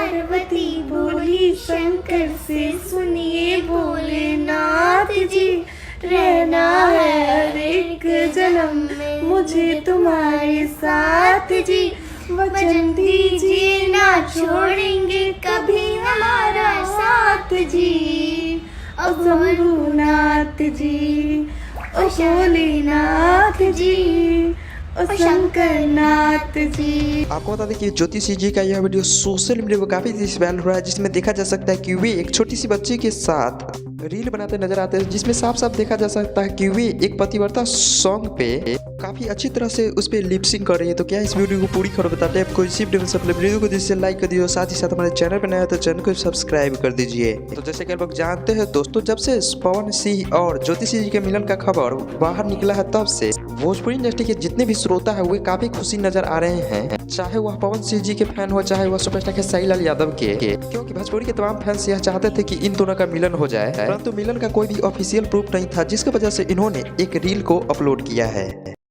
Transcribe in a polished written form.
पार्वती बोली शंकर से, सुनिए भोलेनाथ जी, रहना है हर एक जन्म में मुझे तुम्हारे साथ जी। वचन दीजिए ना छोड़ेंगे कभी हमारा साथ जी। ओ शंभुनाथ जी, ओ भोलेनाथ जी, ओ शंकरनाथ जी। आपको बता दें कि ज्योतिषी जी का यह वीडियो सोशल मीडिया पर काफी तेजी से वायरल हो रहा है, जिसमें देखा जा सकता है कि वे एक छोटी सी बच्ची के साथ रील बनाते नजर आते हैं, जिसमें साफ साफ देखा जा सकता है कि वे एक पतिव्रता सॉन्ग पे काफी अच्छी तरह से उस पर लिपसिंग कर रही है। तो क्या इस वीडियो को पूरी खबर बताते हैं आपको इसी वीडियो में। अपने वीडियो को जिससे लाइक कर दिए, साथ ही साथ हमारे चैनल पर नया है तो चैनल को सब्सक्राइब कर दीजिए। तो जैसे कि आप लोग जानते हैं दोस्तों, जब से पवन सिंह और ज्योतिषी जी के मिलन का खबर बाहर निकला है, तब से भोजपुरी इंडस्ट्री के जितने भी श्रोता है वे काफी खुशी नजर आ रहे हैं, चाहे वह पवन सिंह जी के फैन हो, चाहे वह सुपरस्टार खेसारी लाल यादव के, क्योंकि भोजपुरी के तमाम फैंस यह चाहते थे कि इन दोनों का मिलन हो जाए, परंतु मिलन का कोई भी ऑफिशियल प्रूफ नहीं था, जिसकी वजह से इन्होंने एक रील को अपलोड किया है।